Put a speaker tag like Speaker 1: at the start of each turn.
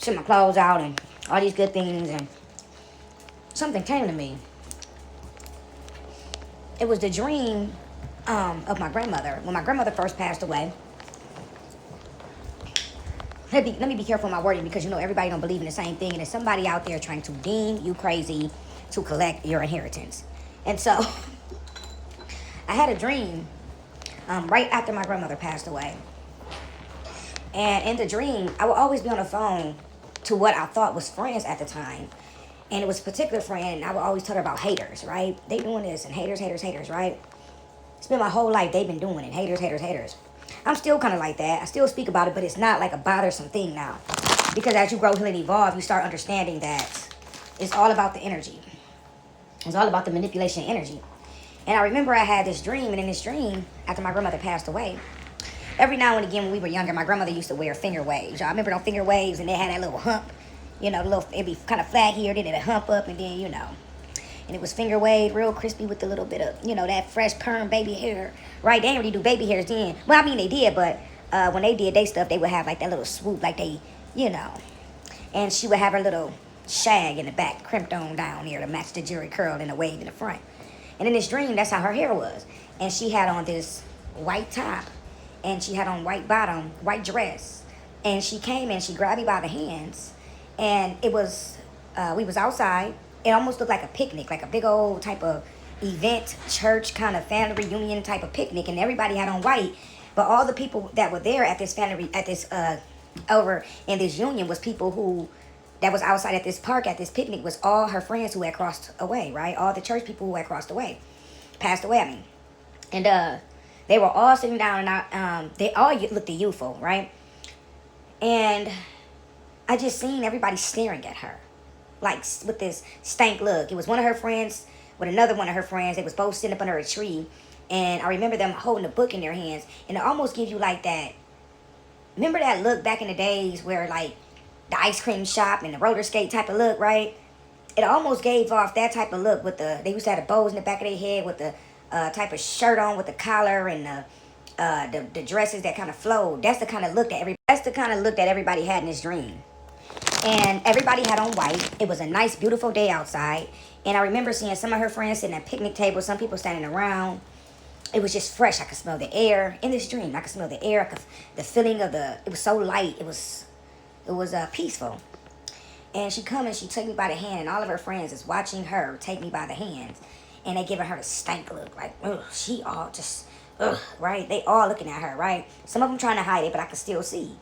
Speaker 1: took my clothes out and all these good things, and something came to me. It was the dream of my grandmother. When my grandmother first passed away, let me be careful in my wording, because you know everybody don't believe in the same thing, and there's somebody out there trying to deem you crazy to collect your inheritance. And so I had a dream right after my grandmother passed away. And in the dream, I would always be on the phone to what I thought was friends at the time. And it was a particular friend, and I would always tell her about haters, right? They doing this, and haters, haters, haters, right? Spent my whole life, they've been doing it. Haters, haters, haters. I'm still kind of like that. I still speak about it, but it's not like a bothersome thing now. Because as you grow, heal, and evolve, you start understanding that it's all about the energy. It's all about the manipulation of energy. And I remember I had this dream, and in this dream, after my grandmother passed away, every now and again when we were younger, my grandmother used to wear finger waves. Y'all remember those finger waves, and they had that little hump? You know, the little, it'd be kind of flat here, then it'd hump up, and then, you know. And it was finger waved, real crispy with a little bit of, you know, that fresh perm baby hair. Right, they didn't really do baby hairs then. Well, I mean, they did, but when they did their stuff, they would have like that little swoop, like they, you know. And she would have her little shag in the back, crimped on down here to match the Jerry curl and the wave in the front. And in this dream, that's how her hair was. And she had on this white top, and she had on white bottom, white dress. And she came and she grabbed me by the hands, and it was, we was outside. It almost looked like a picnic, like a big old type of event, church kind of family reunion type of picnic, and everybody had on white. But all the people that were there at this family, at this over in this union, was people who that was outside at this park at this picnic, was all her friends who had crossed away, right? All the church people who had passed away. I mean, and they were all sitting down, and they all looked youthful, right? And I just seen everybody staring at her, like with this stank look. It was one of her friends with another one of her friends. They was both sitting up under a tree, and I remember them holding a book in their hands, and it almost gives you like that. Remember that look back in the days where like the ice cream shop and the roller skate type of look, right? It almost gave off that type of look with they used to have the bows in the back of their head with the type of shirt on with the collar and the dresses that kind of flowed. That's the kind of look that everybody had in this dream. And everybody had on white. It was a nice, beautiful day outside. And I remember seeing some of her friends sitting at picnic tables, some people standing around. It was just fresh. I could smell the air in this dream. I could smell the air. The feeling of it was so light. It was peaceful. And she come and she took me by the hand, and all of her friends is watching her take me by the hands. And they giving her the stank look, like, ugh, she all just, ugh, right? They all looking at her, right? Some of them trying to hide it, but I could still see.